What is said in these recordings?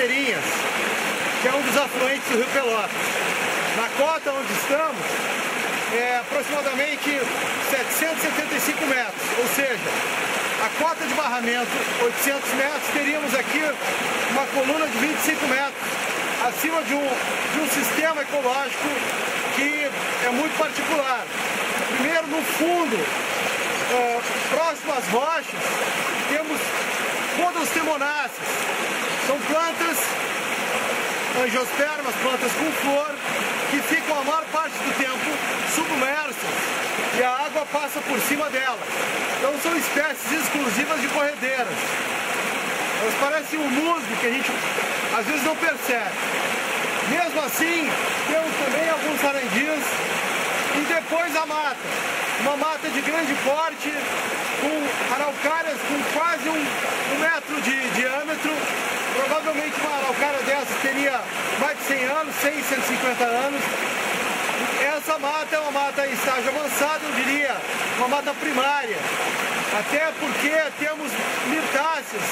Bandeirinhas, que é um dos afluentes do Rio Pelotas. Na cota onde estamos, é aproximadamente 775 metros, ou seja, a cota de barramento 800 metros, teríamos aqui uma coluna de 25 metros, acima de um sistema ecológico que é muito particular. Primeiro, no fundo, próximo às rochas, temos Podostemoniaceae. São plantas angiospermas, plantas com flor, que ficam a maior parte do tempo submersas e a água passa por cima delas. Então são espécies exclusivas de corredeiras. Elas parecem um musgo que a gente às vezes não percebe. Mesmo assim, temos também alguns sarandias e depois a mata. Uma mata de grande porte, com araucárias com quase um metro de diâmetro. Provavelmente uma araucária dessa teria mais de 100 anos, 100, 150 anos. Essa mata é uma mata em estágio avançado, eu diria, uma mata primária. Até porque temos mirtáceas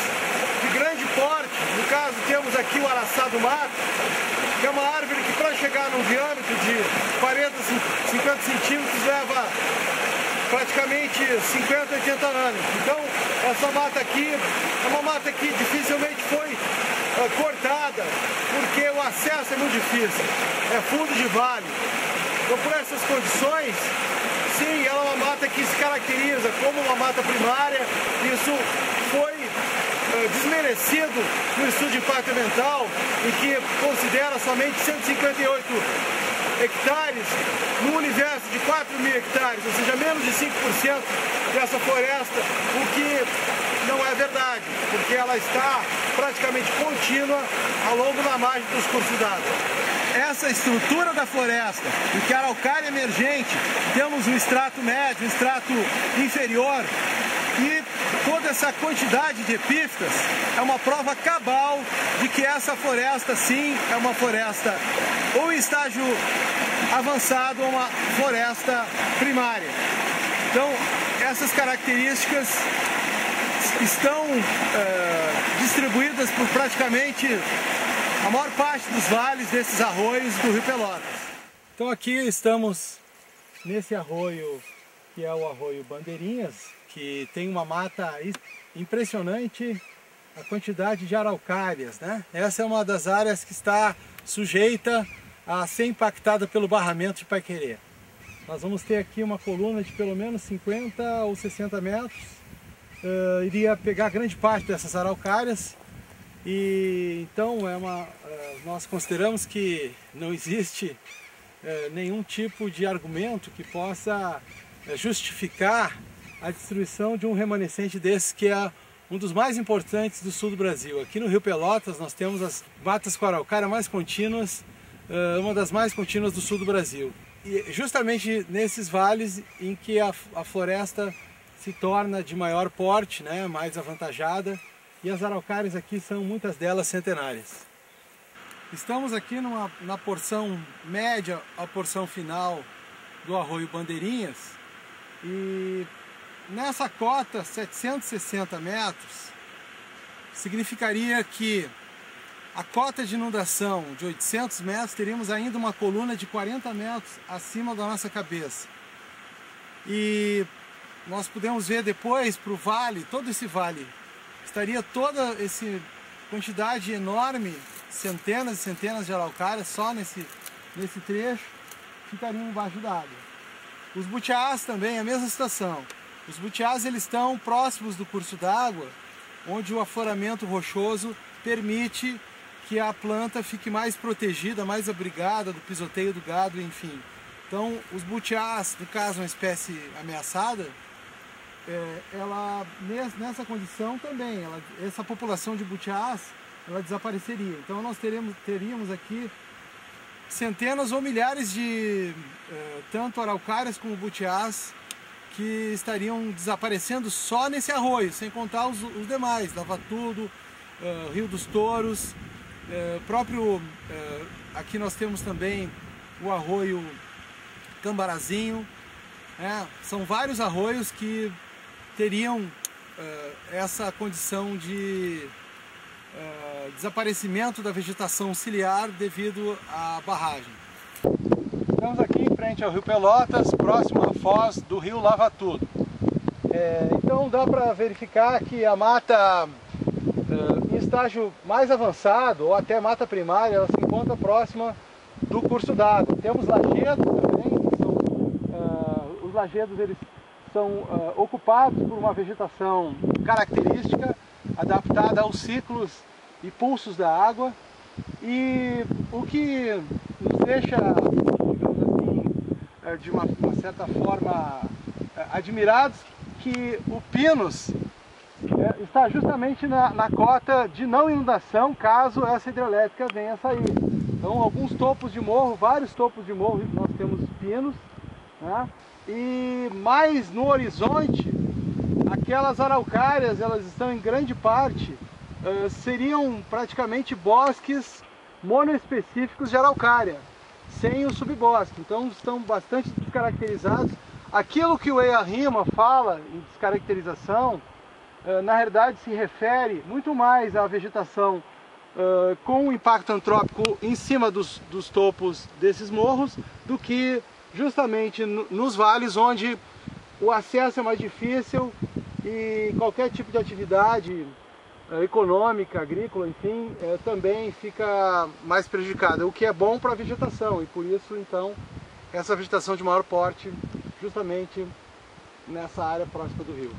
de grande porte. No caso, temos aqui o araçá do mato, que é uma árvore que para chegar num diâmetro de 40, 50 centímetros leva praticamente 50, 80 anos. Então, essa mata aqui é uma mata que dificilmente foi cortada, porque o acesso é muito difícil, é fundo de vale. Então, por essas condições, sim, ela é uma mata que se caracteriza como uma mata primária. Isso foi desmerecido no estudo de impacto ambiental, em que considera somente 158 hectares no universo de 4.000 hectares, ou seja, menos de 5% dessa floresta, o que não é verdade, porque ela está praticamente contínua ao longo da margem dos cursos d'água. Essa estrutura da floresta, em que a araucária emergente, temos um estrato médio, um estrato inferior, e toda essa quantidade de epífitas é uma prova cabal de que essa floresta, sim, é uma floresta ou em estágio avançado ou uma floresta primária. Então, essas características estão distribuídas por praticamente a maior parte dos vales desses arroios do Rio Pelotas. Então aqui estamos nesse arroio, que é o arroio Bandeirinhas, que tem uma mata impressionante, a quantidade de araucárias, né? Essa é uma das áreas que está sujeita a ser impactada pelo barramento de Paiquerê. Nós vamos ter aqui uma coluna de pelo menos 50 ou 60 metros, iria pegar grande parte dessas araucárias, e então nós consideramos que não existe nenhum tipo de argumento que possa justificar a destruição de um remanescente desse, que é um dos mais importantes do sul do Brasil. Aqui no Rio Pelotas nós temos as matas com araucária mais contínuas, uma das mais contínuas do sul do Brasil. E justamente nesses vales em que a floresta se torna de maior porte, né, mais avantajada, e as araucárias aqui são muitas delas centenárias. Estamos aqui na porção média, a porção final do arroio Bandeirinhas, e nessa cota 760 metros significaria que a cota de inundação de 800 metros teríamos ainda uma coluna de 40 metros acima da nossa cabeça. E nós podemos ver depois para o vale, todo esse vale, estaria toda essa quantidade enorme, centenas e centenas de araucárias só nesse trecho, ficariam embaixo d'água. Os butiás também, a mesma situação. Os butiás eles estão próximos do curso d'água, onde o afloramento rochoso permite que a planta fique mais protegida, mais abrigada do pisoteio do gado, enfim. Então, os butiás, no caso uma espécie ameaçada, ela nessa condição também, essa população de butiás, ela desapareceria. Então nós teríamos aqui centenas ou milhares de tanto araucárias como butiás que estariam desaparecendo só nesse arroio, sem contar os demais, Lavatudo, Rio dos Touros, aqui nós temos também o arroio Cambarazinho, são vários arroios que teriam essa condição de desaparecimento da vegetação ciliar devido à barragem. Estamos aqui em frente ao Rio Pelotas, próximo à foz do Rio Lava Tudo. Então dá para verificar que a mata em estágio mais avançado, ou até mata primária, ela se encontra próxima do curso d'água. Temos lajedos também, os lajedos eles são ocupados por uma vegetação característica, adaptada aos ciclos e pulsos da água, e o que nos deixa, digamos assim, de uma certa forma admirados, que o Pinos está justamente na cota de não inundação caso essa hidrelétrica venha a sair. Então alguns topos de morro, vários topos de morro nós temos pinos, né? E mais no horizonte, aquelas araucárias, elas estão em grande parte, seriam praticamente bosques monoespecíficos de araucária, sem o subbosque, então estão bastante descaracterizados. Aquilo que o EIA-RIMA fala em descaracterização, na realidade se refere muito mais à vegetação com o impacto antrópico em cima dos topos desses morros, do que justamente nos vales, onde o acesso é mais difícil e qualquer tipo de atividade econômica, agrícola, enfim, também fica mais prejudicada, o que é bom para a vegetação, e por isso então essa vegetação de maior porte justamente nessa área próxima do rio.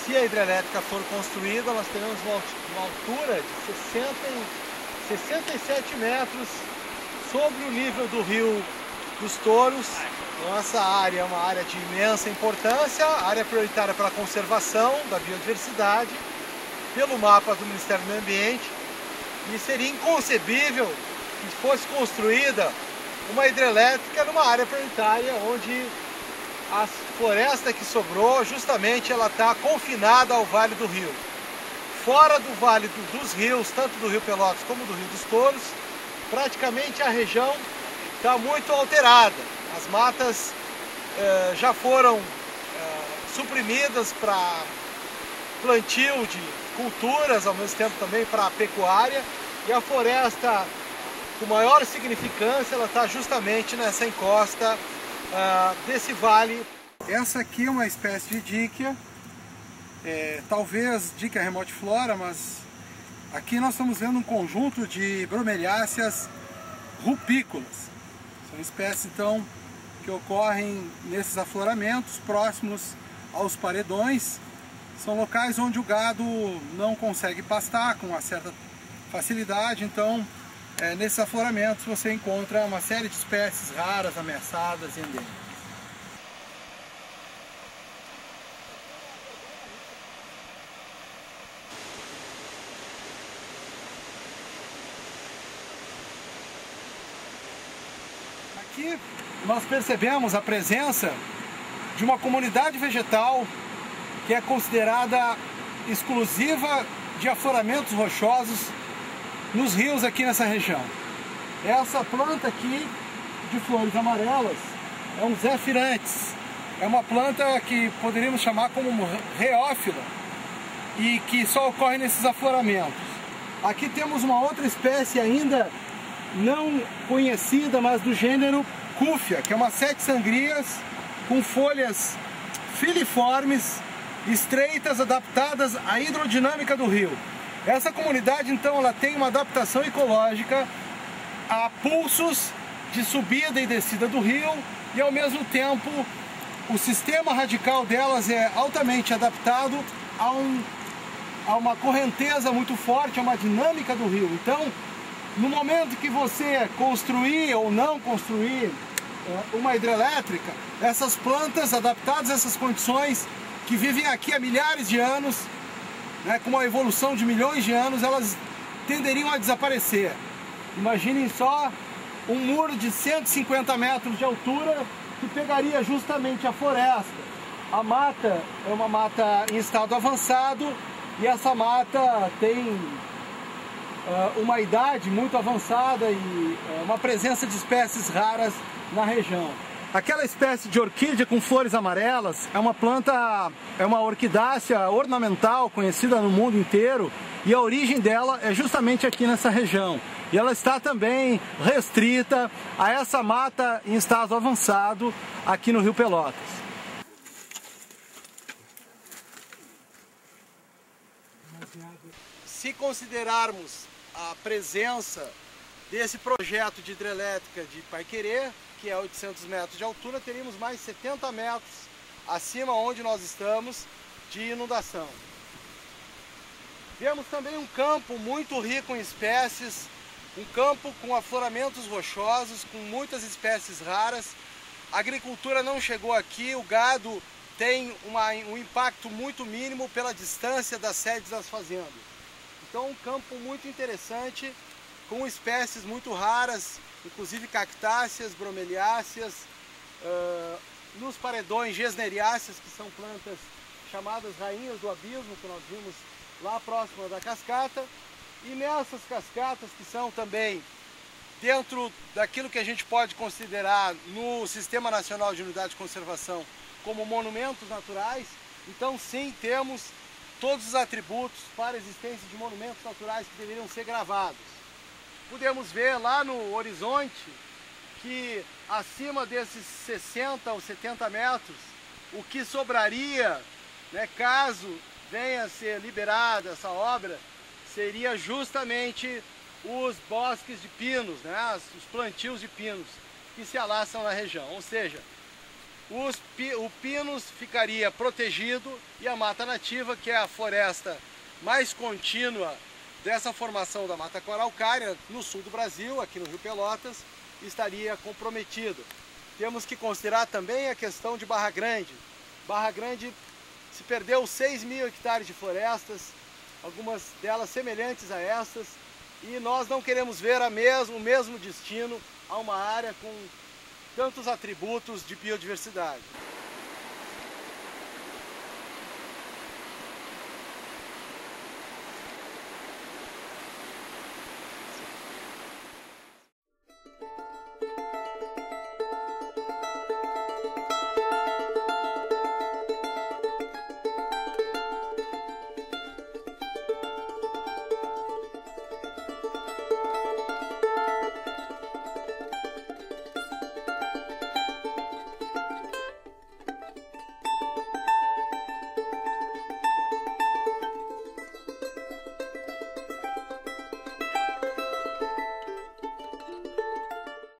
Se a hidrelétrica for construída, nós teremos uma altura de 67 metros sobre o nível do Rio dos Touros. Então essa área é uma área de imensa importância, área prioritária pela conservação da biodiversidade, pelo mapa do Ministério do Meio Ambiente, e seria inconcebível que fosse construída uma hidrelétrica numa área prioritária onde a floresta que sobrou, justamente ela está confinada ao Vale do Rio. Fora do Vale dos Rios, tanto do Rio Pelotas como do Rio dos Touros, praticamente a região está muito alterada. As matas já foram suprimidas para plantio de culturas, ao mesmo tempo também para a pecuária, e a floresta com maior significância ela está justamente nessa encosta desse vale. Essa aqui é uma espécie de díquia, talvez díquia remotiflora, mas aqui nós estamos vendo um conjunto de bromelháceas rupícolas. São espécies então que ocorrem nesses afloramentos próximos aos paredões. São locais onde o gado não consegue pastar com uma certa facilidade, então nesses afloramentos você encontra uma série de espécies raras, ameaçadas e endêmicas. Aqui nós percebemos a presença de uma comunidade vegetal que é considerada exclusiva de afloramentos rochosos nos rios aqui nessa região. Essa planta aqui de flores amarelas é um Zephyrantes. É uma planta que poderíamos chamar como reófila e que só ocorre nesses afloramentos. Aqui temos uma outra espécie ainda não conhecida, mas do gênero Cúfia, que é uma sete sangrias com folhas filiformes, estreitas, adaptadas à hidrodinâmica do rio. Essa comunidade então ela tem uma adaptação ecológica há pulsos de subida e descida do rio e ao mesmo tempo o sistema radical delas é altamente adaptado a uma correnteza muito forte, a uma dinâmica do rio. Então, no momento que você construir ou não construir uma hidrelétrica, essas plantas adaptadas a essas condições, que vivem aqui há milhares de anos, né, com uma evolução de milhões de anos, elas tenderiam a desaparecer. Imaginem só um muro de 150 metros de altura que pegaria justamente a floresta. A mata é uma mata em estado avançado e essa mata tem uma idade muito avançada e uma presença de espécies raras na região. Aquela espécie de orquídea com flores amarelas é uma planta, é uma orquidácea ornamental conhecida no mundo inteiro e a origem dela é justamente aqui nessa região. E ela está também restrita a essa mata em estado avançado aqui no Rio Pelotas. Se considerarmos a presença desse projeto de hidrelétrica de Paiquerê, que é 800 metros de altura, teríamos mais 70 metros acima onde nós estamos de inundação. Vemos também um campo muito rico em espécies, um campo com afloramentos rochosos, com muitas espécies raras. A agricultura não chegou aqui, o gado tem um impacto muito mínimo pela distância das sedes das fazendas. Então, um campo muito interessante, com espécies muito raras, inclusive cactáceas, bromeliáceas, nos paredões gesneriáceas, que são plantas chamadas rainhas do abismo, que nós vimos lá próximo da cascata, e nessas cascatas que são também dentro daquilo que a gente pode considerar no Sistema Nacional de Unidade de Conservação como monumentos naturais. Então sim, temos todos os atributos para a existência de monumentos naturais que deveriam ser gravados. Podemos ver lá no horizonte que acima desses 60 ou 70 metros, o que sobraria, né, caso venha a ser liberada essa obra, seria justamente os bosques de pinos, né, os plantios de pinos que se alaçam na região. Ou seja, o pinos ficaria protegido e a mata nativa, que é a floresta mais contínua dessa formação da mata araucária no sul do Brasil, aqui no Rio Pelotas, estaria comprometido. Temos que considerar também a questão de Barra Grande. Barra Grande se perdeu 6.000 hectares de florestas, algumas delas semelhantes a essas, e nós não queremos ver o mesmo destino a uma área com tantos atributos de biodiversidade.